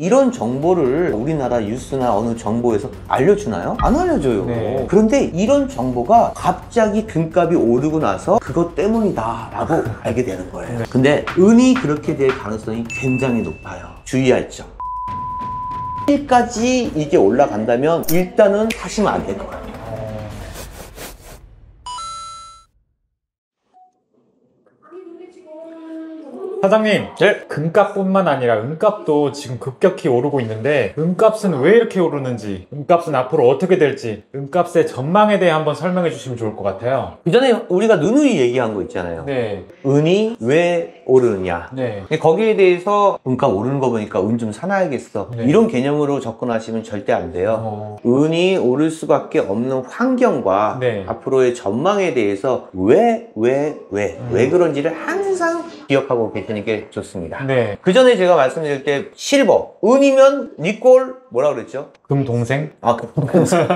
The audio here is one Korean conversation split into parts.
이런 정보를 우리나라 뉴스나 어느 정보에서 알려주나요? 안 알려줘요. 네. 그런데 이런 정보가 갑자기 금값이 오르고 나서 그것 때문이다 라고 알게 되는 거예요. 네. 근데 은이 그렇게 될 가능성이 굉장히 높아요. 주의할 점. 1까지 이게 올라간다면 일단은 사시면 안 될 것 같아요. 사장님, 네. 금값뿐만 아니라 은값도 지금 급격히 오르고 있는데 은값은 왜 이렇게 오르는지, 은값은 앞으로 어떻게 될지, 은값의 전망에 대해 한번 설명해 주시면 좋을 것 같아요. 그 전에 우리가 누누이 얘기한 거 있잖아요. 네. 은이 왜 오르느냐. 네. 거기에 대해서 은값 오르는 거 보니까 은 좀 사놔야겠어. 네. 이런 개념으로 접근하시면 절대 안 돼요. 은이 오를 수밖에 없는 환경과 네. 앞으로의 전망에 대해서 왜 그런지를 항상 기억하고 계시는 게 좋습니다. 네. 그 전에 제가 말씀드릴 때 실버, 은이면 니꼴 뭐라 그랬죠? 금동생? 아, 금동생.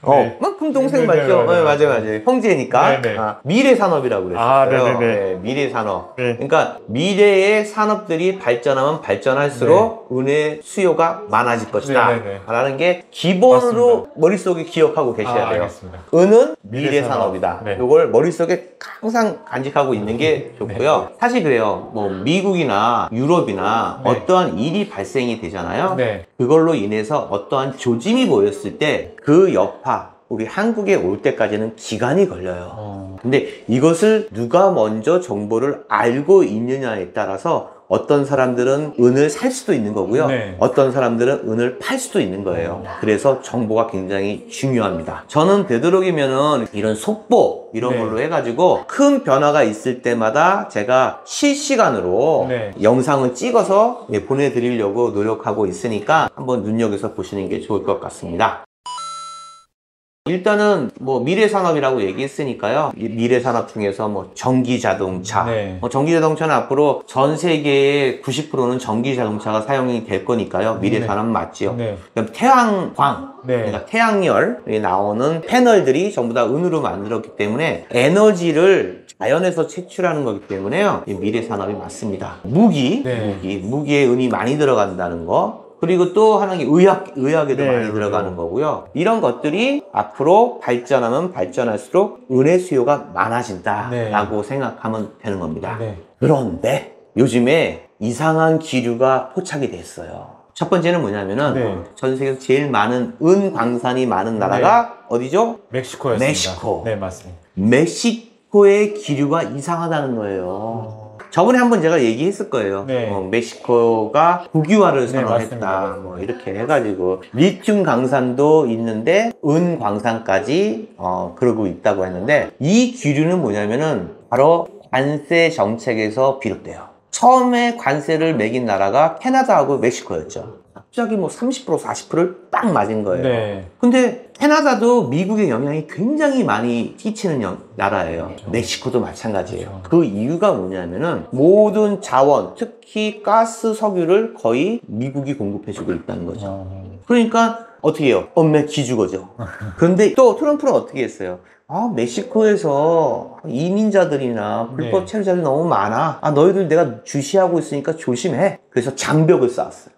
네. 금동생 네, 맞죠? 네, 맞아요. 형제니까. 네, 네. 미래산업이라고 그랬어요. 아, 네네네. 미래산업. 네. 그러니까 미래의 산업들이 발전하면 발전할수록 은의 수요가 많아질 것이다. 네네네. 라는 게 기본으로 맞습니다. 머릿속에 기억하고 계셔야 돼요. 알겠습니다. 은은 미래산업. 미래산업이다. 네. 이걸 머릿속에 항상 간직하고 있는 게 좋고요. 사실 그래요. 뭐 미국이나 유럽이나 네. 어떠한 일이 발생이 되잖아요. 네. 그걸로 인해서 어떠한 조짐이 보였을 때 그 여파, 우리 한국에 올 때까지는 기간이 걸려요. 근데 이것을 누가 먼저 정보를 알고 있느냐에 따라서 어떤 사람들은 은을 살 수도 있는 거고요. 네. 어떤 사람들은 은을 팔 수도 있는 거예요. 그래서 정보가 굉장히 중요합니다. 저는 되도록이면은 이런 속보 이런 네. 걸로 해가지고 큰 변화가 있을 때마다 제가 실시간으로 네. 영상을 찍어서 보내드리려고 노력하고 있으니까 한번 눈여겨서 보시는 게 좋을 것 같습니다. 일단은 뭐 미래산업이라고 얘기했으니까요. 이 미래산업 중에서 뭐 전기자동차, 네. 전기자동차는 앞으로 전 세계의 90%는 전기자동차가 사용이 될 거니까요. 미래산업 맞지요. 네. 그럼 태양광, 네. 그러니까 태양열이 나오는 패널들이 전부 다 은으로 만들었기 때문에 에너지를 자연에서 채취하는 거기 때문에요. 이 미래산업이 맞습니다. 무기에 은이 많이 들어간다는 거. 그리고 또 하나는 의학에도 네, 많이 들어가는 거고요. 이런 것들이 앞으로 발전하면 발전할수록 은의 수요가 많아진다라고 생각하면 되는 겁니다. 네. 그런데 요즘에 이상한 기류가 포착이 됐어요. 첫 번째는 뭐냐면은 전 세계에서 제일 많은 은 광산이 많은 나라가 어디죠? 멕시코였습니다. 멕시코. 네, 맞습니다. 멕시코의 기류가 이상하다는 거예요. 저번에 한번 제가 얘기했을 거예요. 네. 멕시코가 국유화를 네, 선언했다. 맞습니다. 뭐 이렇게 해가지고 리튬 광산도 있는데 은 광산까지 그러고 있다고 했는데 이 기류는 뭐냐면은 바로 관세 정책에서 비롯돼요. 처음에 관세를 매긴 나라가 캐나다하고 멕시코였죠. 갑자기 뭐 30% 40%를 딱 맞은 거예요. 네. 근데 캐나다도 미국의 영향이 굉장히 많이 끼치는 나라예요. 그렇죠. 멕시코도 마찬가지예요. 그렇죠. 그 이유가 뭐냐면은 모든 자원, 특히 가스, 석유를 거의 미국이 공급해주고 있다는 거죠. 그러니까 어떻게 해요? 엄매 기주거죠. 그런데 또 트럼프는 어떻게 했어요? 멕시코에서 이민자들이나 불법 체류자들이 너무 많아. 너희들 내가 주시하고 있으니까 조심해. 그래서 장벽을 쌓았어요.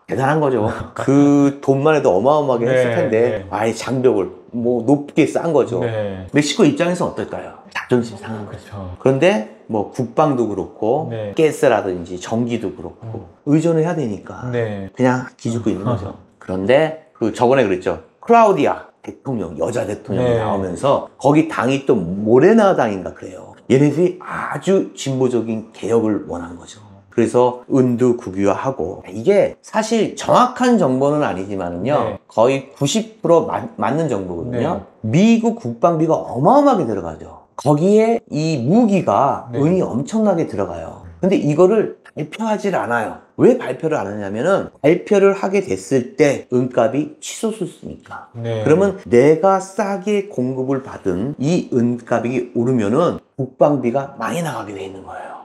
대단한 거죠. 그 돈만 해도 어마어마하게 했을 텐데 아예 장벽을 뭐 높게 쌓은 거죠. 멕시코 입장에서 어떨까요? 자존심 상한 거죠. 그런데 뭐 국방도 그렇고 가스라든지 전기도 그렇고 의존을 해야 되니까 그냥 기죽고 있는 거죠. 그런데 그 저번에 그랬죠. 클라우디아 대통령, 여자 대통령이 나오면서 거기 당이 또 모레나 당인가 그래요. 얘네들이 아주 진보적인 개혁을 원한 거죠. 그래서 은도 국유화하고 이게 사실 정확한 정보는 아니지만은요 거의 90% 맞는 정보거든요. 미국 국방비가 어마어마하게 들어가죠. 거기에 이 무기가 은이 엄청나게 들어가요. 근데 이거를 발표하질 않아요. 왜 발표를 안 하냐면은 발표를 하게 됐을 때 은값이 치솟았으니까. 그러면 내가 싸게 공급을 받은 이 은값이 오르면은 국방비가 많이 나가게 돼 있는 거예요.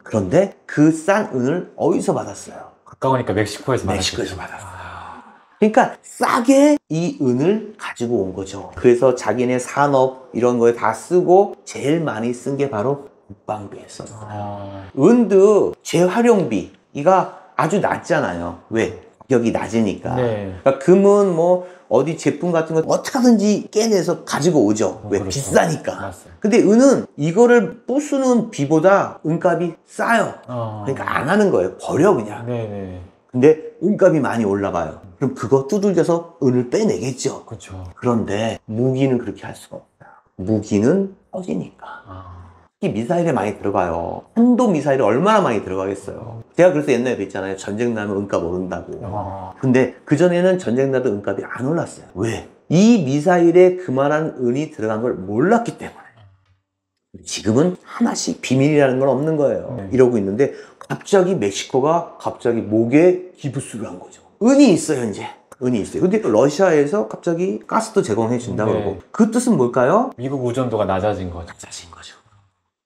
그런데 그 싼 은을 어디서 받았어요? 가까우니까 멕시코에서 받았어요. 그러니까 싸게 이 은을 가지고 온 거죠. 그래서 자기네 산업 이런 거에 다 쓰고 제일 많이 쓴 게 바로 국방비에 썼어요. 은도 재활용비 이가 아주 낮잖아요. 왜? 가격이 낮으니까. 네. 그러니까 금은 뭐 어디 제품 같은 거 어떻게 하든지 깨내서 가지고 오죠. 왜? 그렇죠. 비싸니까. 맞습니다. 근데 은은 이거를 부수는 비보다 은값이 싸요. 어. 그러니까 안 하는 거예요. 버려 그냥. 네네. 근데 은값이 많이 올라가요. 그럼 그거 두들겨서 은을 빼내겠죠. 그렇죠. 그런데 무기는 그렇게 할 수가 없어요. 무기는 터지니까. 아. 특히 미사일에 많이 들어가요. 한도 미사일이 얼마나 많이 들어가겠어요. 제가 그래서 옛날에 그랬잖아요. 전쟁 나면 은값 오른다고. 아. 근데 그전에는 전쟁 나도 은값이 안 올랐어요. 왜? 이 미사일에 그만한 은이 들어간 걸 몰랐기 때문에. 지금은 하나씩 비밀이라는 건 없는 거예요. 이러고 있는데 갑자기 멕시코가 갑자기 목에 기부스를 한 거죠. 은이 있어요, 이제. 은이 있어요. 근데 러시아에서 갑자기 가스도 제공해 준다고 네. 그러고. 그 뜻은 뭘까요? 미국 의존도가 낮아진 거죠. 낮아진 거죠.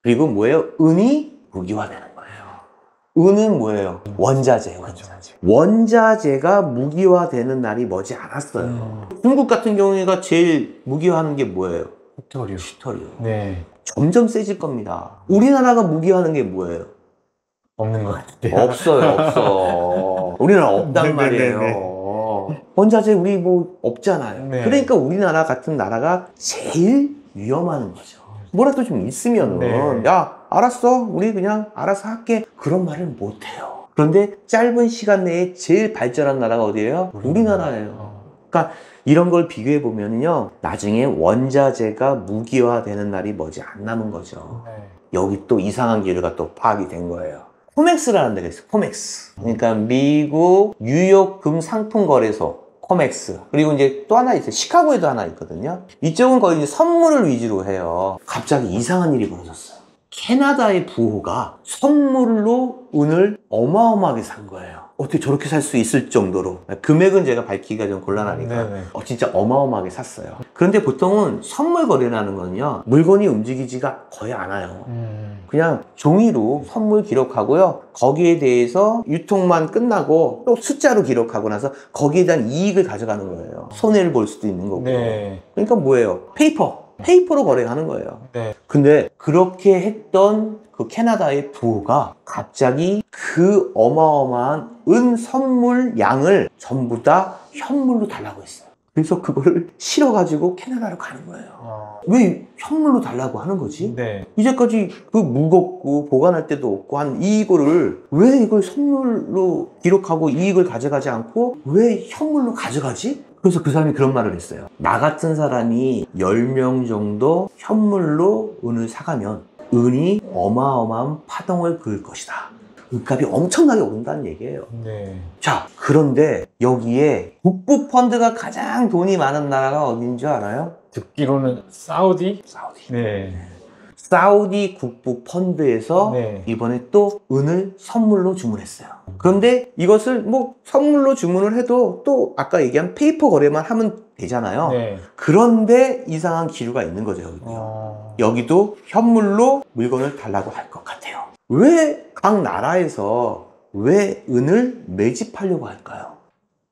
그리고 뭐예요? 은이 무기화되는 거예요. 은은 뭐예요? 원자재, 원자재. 원자재가 무기화되는 날이 머지 않았어요. 중국 같은 경우가 제일 무기화하는 게 뭐예요? 히토류. 히토류. 네. 점점 세질 겁니다. 우리나라가 무기화하는 게 뭐예요? 없는 것 같아요. 없어요, 없어. 우리나라 없단 네네네네. 말이에요. 원자재 우리 뭐 없잖아요. 네. 그러니까 우리나라 같은 나라가 제일 위험한 거죠. 뭐라도 좀 있으면은, 네. 야, 알았어. 우리 그냥 알아서 할게. 그런 말을 못 해요. 그런데 짧은 시간 내에 제일 발전한 나라가 어디예요? 우리나라예요. 그러니까 이런 걸 비교해 보면요. 나중에 원자재가 무기화되는 날이 머지 안 남은 거죠. 네. 여기 또 이상한 기류가 또 파악이 된 거예요. 코맥스라는 데가 있어요. 코맥스. 그러니까 미국 뉴욕 금 상품 거래소 코맥스. 그리고 이제 또 하나 있어요. 시카고에도 하나 있거든요. 이쪽은 거의 이제 선물을 위주로 해요. 갑자기 이상한 일이 벌어졌어요. 캐나다의 부호가 선물로 은을 어마어마하게 산 거예요. 어떻게 저렇게 살 수 있을 정도로. 금액은 제가 밝히기가 좀 곤란하니까 네네. 진짜 어마어마하게 샀어요. 그런데 보통은 선물 거래라는 건요, 물건이 움직이지가 거의 않아요. 그냥 종이로 선물 기록하고요, 거기에 대해서 유통만 끝나고 또 숫자로 기록하고 나서 거기에 대한 이익을 가져가는 거예요. 손해를 볼 수도 있는 거고. 네. 그러니까 뭐예요? 페이퍼로 거래하는 거예요. 네. 근데 그렇게 했던 그 캐나다의 부호가 갑자기 그 어마어마한 은 선물 양을 전부 다 현물로 달라고 했어요. 그래서 그거를 실어가지고 캐나다로 가는 거예요. 왜 현물로 달라고 하는 거지? 네. 이제까지 그 무겁고 보관할 데도 없고 한 이거를 왜 이걸 선물로 기록하고 이익을 가져가지 않고 왜 현물로 가져가지? 그래서 그 사람이 그런 말을 했어요. 나 같은 사람이 10명 정도 현물로 은을 사가면 은이 어마어마한 파동을 그을 것이다. 은값이 엄청나게 오른다는 얘기예요. 네. 자, 그런데 여기에 국부 펀드가 가장 돈이 많은 나라가 어딘 줄 알아요? 듣기로는 사우디? 사우디. 네. 사우디 국부 펀드에서 네. 이번에 또 은을 선물로 주문했어요. 그런데 이것을 뭐 선물로 주문을 해도 또 아까 얘기한 페이퍼 거래만 하면 되잖아요. 네. 그런데 이상한 기류가 있는 거죠. 여기도 현물로 물건을 달라고 할 것 같아요. 왜 각 나라에서 왜 은을 매집하려고 할까요?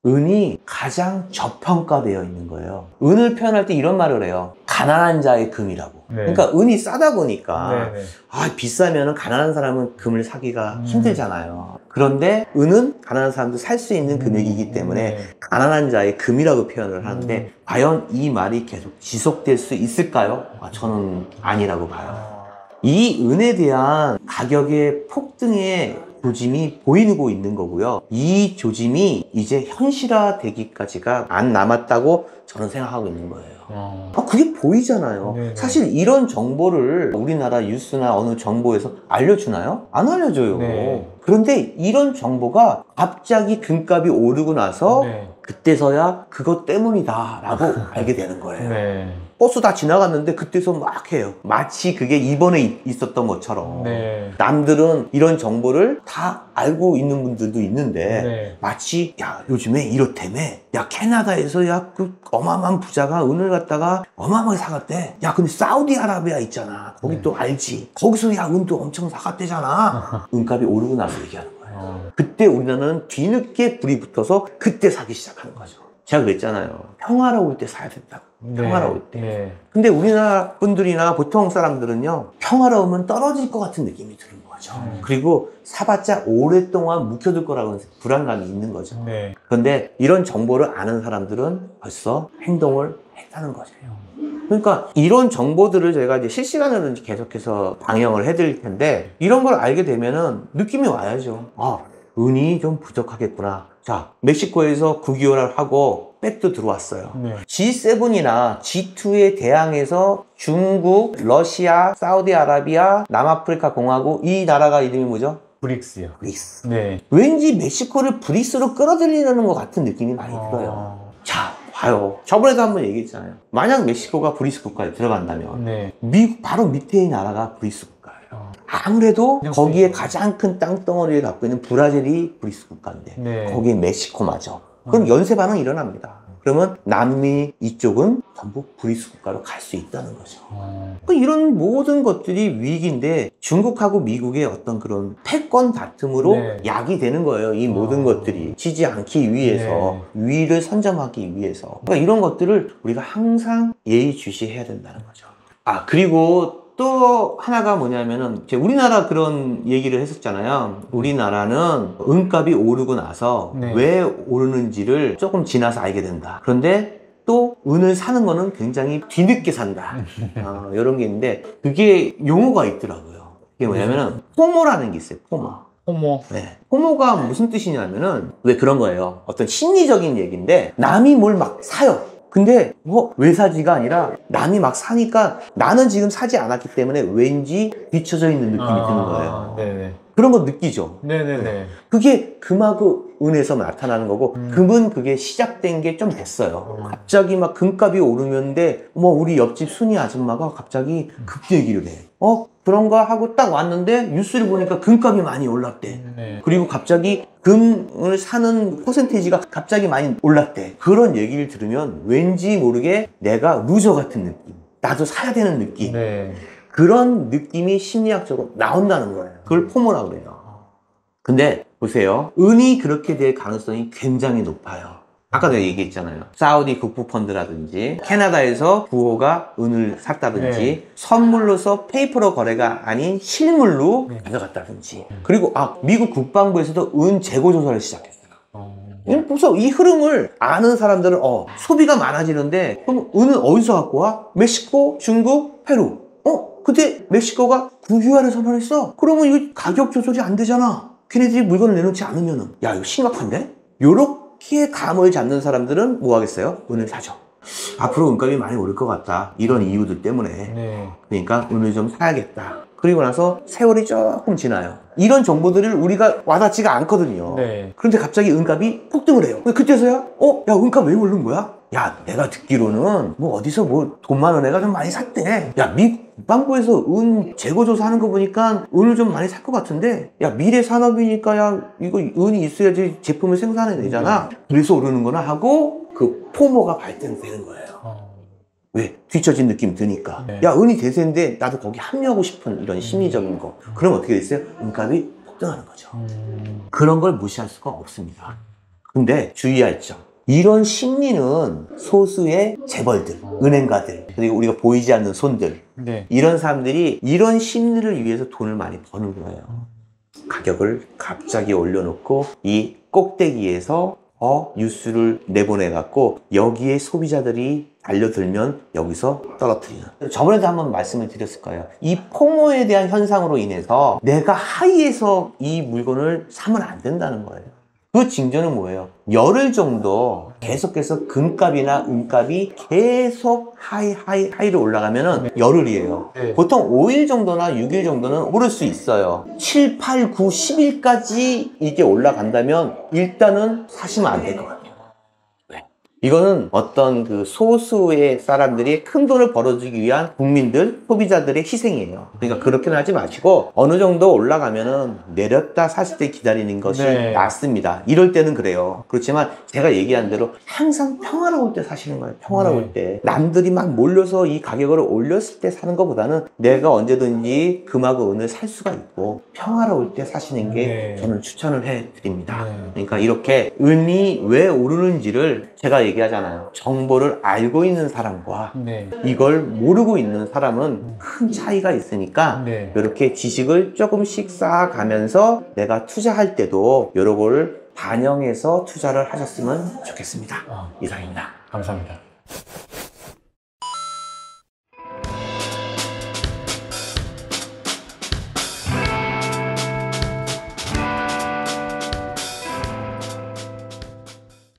은이 가장 저평가되어 있는 거예요. 은을 표현할 때 이런 말을 해요. 가난한 자의 금이라고. 네. 그러니까 은이 싸다 보니까 네. 비싸면 가난한 사람은 금을 사기가 힘들잖아요. 그런데 은은 가난한 사람도 살 수 있는 금액이기 때문에 네. 가난한 자의 금이라고 표현을 하는데 과연 이 말이 계속 지속될 수 있을까요? 저는 아니라고 봐요. 이 은에 대한 가격의 폭등의 조짐이 보이고 있는 거고요. 이 조짐이 이제 현실화되기까지가 안 남았다고 저는 생각하고 있는 거예요. 그게 보이잖아요. 네네. 사실 이런 정보를 우리나라 뉴스나 어느 정보에서 알려주나요? 안 알려줘요. 네. 그런데 이런 정보가 갑자기 금값이 오르고 나서 네. 그때서야 그것 때문이다 라고 알게 되는 거예요. 네. 버스 다 지나갔는데 그때서 막 해요. 마치 그게 이번에 있었던 것처럼. 네. 남들은 이런 정보를 다 알고 있는 분들도 있는데 네. 마치 야 요즘에 이렇다며, 야 캐나다에서 야 그 어마어마한 부자가 은을 갖다가 어마어마하게 사갔대. 야 근데 사우디아라비아 있잖아. 거기 네. 또 알지. 거기서 야 은도 엄청 사갔대잖아. 은값이 오르고 나서 얘기하는 거예요. 그때 우리나라는 뒤늦게 불이 붙어서 그때 사기 시작하는 거죠. 제가 그랬잖아요. 평화로울 때 사야 된다고. 평화로울 때. 네. 근데 우리나라 분들이나 보통 사람들은요, 평화로우면 떨어질 것 같은 느낌이 드는 거예요. 거죠. 그리고 사봤자 오랫동안 묵혀둘 거라고는 불안감이 있는 거죠. 그런데 이런 정보를 아는 사람들은 벌써 행동을 했다는 거죠. 그러니까 이런 정보들을 저희가 이제 실시간으로 이제 계속해서 방영을 해드릴 텐데, 이런 걸 알게 되면은 느낌이 와야죠. 아, 은이 좀 부족하겠구나. 자, 멕시코에서 9개월 하고 백도 들어왔어요. G7이나 G2에 대항해서 중국, 러시아, 사우디아라비아, 남아프리카 공화국, 이 나라가 이름이 뭐죠? 브릭스요. 브릭스. 네. 왠지 멕시코를 브릭스로 끌어들이려는 것 같은 느낌이 많이 들어요. 자, 봐요. 저번에도 한번 얘기했잖아요. 만약 멕시코가 브릭스 국가에 들어간다면 미국 바로 밑에 있는 나라가 브릭스 국가예요. 아무래도 거기에 가장 큰 땅덩어리를 갖고 있는 브라질이 브릭스 국가인데 거기에 멕시코마저. 그럼 연쇄 반응이 일어납니다. 그러면 남미 이쪽은 전부 브릭스 국가로 갈 수 있다는 거죠. 이런 모든 것들이 위기인데 중국하고 미국의 어떤 그런 패권 다툼으로 약이 되는 거예요. 이 모든 것들이 지지 않기 위해서, 위를 선점하기 위해서. 그러니까 이런 것들을 우리가 항상 예의주시해야 된다는 거죠. 아, 그리고 또 하나가 뭐냐면은, 우리나라 그런 얘기를 했었잖아요. 우리나라는 은값이 오르고 나서 왜 오르는지를 조금 지나서 알게 된다. 그런데 또 은을 사는 거는 굉장히 뒤늦게 산다. 이런 게 있는데, 그게 용어가 있더라고요. 그게 뭐냐면은 포모라는 게 있어요. 포모. 포모. 네. 포모가 무슨 뜻이냐면은, 왜 그런 거예요. 어떤 심리적인 얘기인데, 남이 뭘 막 사요. 근데 뭐 왜 사지가 아니라 남이 막 사니까 나는 지금 사지 않았기 때문에 왠지 뒤쳐져 있는 느낌이 드는 거예요. 그런 거 느끼죠? 그게 금하고 은에서 나타나는 거고, 금은 그게 시작된 게 좀 됐어요. 갑자기 막 금값이 오르는데 뭐 우리 옆집 순이 아줌마가 갑자기 급얘기를 해. 그런가 하고 딱 왔는데 뉴스를 보니까 금값이 많이 올랐대. 그리고 갑자기 금을 사는 퍼센테이지가 갑자기 많이 올랐대. 그런 얘기를 들으면 왠지 모르게 내가 루저 같은 느낌, 나도 사야 되는 느낌, 그런 느낌이 심리학적으로 나온다는 거예요. 그걸 포모라고 그래요. 근데 보세요, 은이 그렇게 될 가능성이 굉장히 높아요. 아까도 얘기했잖아요. 사우디 국부펀드라든지 캐나다에서 부호가 은을 샀다든지 선물로서 페이퍼로 거래가 아닌 실물로 가져갔다든지, 그리고 미국 국방부에서도 은 재고 조사를 시작했어요. 그래서 이 흐름을 아는 사람들은 소비가 많아지는데 그럼 은은 어디서 갖고 와? 멕시코, 중국, 페루. 근데 멕시코가 국유화를 선언했어. 그러면 이거 가격 조절이 안 되잖아. 걔네들이 물건을 내놓지 않으면은, 야, 이거 심각한데? 요렇게 감을 잡는 사람들은 뭐 하겠어요? 은을 사죠. 앞으로 은값이 많이 오를 것 같다. 이런 이유들 때문에. 그러니까 은을 좀 사야겠다. 그리고 나서 세월이 조금 지나요. 이런 정보들을 우리가 와닿지가 않거든요. 그런데 갑자기 은값이 폭등을 해요. 그때서야 야, 은값 왜 오른 거야? 야, 내가 듣기로는 뭐 어디서 뭐 돈 많은 애가 좀 많이 샀대. 야, 미국 국방부에서 은 재고조사 하는 거 보니까 은을 좀 많이 살 것 같은데, 야, 미래 산업이니까 야, 이거 은이 있어야지 제품을 생산해내잖아. 그래서 오르는구나 하고 그 포모가 발생되는 거예요. 왜? 뒤처진 느낌 드니까. 야, 은이 대세인데 나도 거기 합류하고 싶은 이런 심리적인 거. 그럼 어떻게 됐어요? 은값이 폭등하는 거죠. 그런 걸 무시할 수가 없습니다. 근데 주의할 점. 이런 심리는 소수의 재벌들, 은행가들, 그리고 우리가 보이지 않는 손들, 이런 사람들이 이런 심리를 위해서 돈을 많이 버는 거예요. 가격을 갑자기 올려놓고 이 꼭대기에서 뉴스를 내보내갖고 여기에 소비자들이 달려들면 여기서 떨어뜨리는. 저번에도 한번 말씀을 드렸을 거예요. 이 포모에 대한 현상으로 인해서 내가 하이에서 이 물건을 사면 안 된다는 거예요. 그 징조는 뭐예요? 열흘 정도 계속해서 금값이나 은값이 계속 하이로 올라가면은 열흘이에요. 보통 5일 정도나 6일 정도는 오를 수 있어요. 7, 8, 9, 10일까지 이게 올라간다면 일단은 사시면 안 될 것 같아요. 이거는 어떤 그 소수의 사람들이 큰 돈을 벌어주기 위한 국민들, 소비자들의 희생이에요. 그러니까 그렇게는 하지 마시고 어느 정도 올라가면은 내렸다 사실 때 기다리는 것이 낫습니다. 이럴 때는 그래요. 그렇지만 제가 얘기한 대로 항상 평화로울 때 사시는 거예요. 평화로울 때. 남들이 막 몰려서 이 가격을 올렸을 때 사는 것보다는 내가 언제든지 금하고 은을 살 수가 있고 평화로울 때 사시는 게 저는 추천을 해드립니다. 그러니까 이렇게 은이 왜 오르는지를 제가 얘기하잖아요. 정보를 알고 있는 사람과 네. 이걸 모르고 있는 사람은 큰 차이가 있으니까 네. 이렇게 지식을 조금씩 쌓아가면서 내가 투자할 때도 이런 거를 반영해서 투자를 하셨으면 좋겠습니다. 이상입니다. 감사합니다.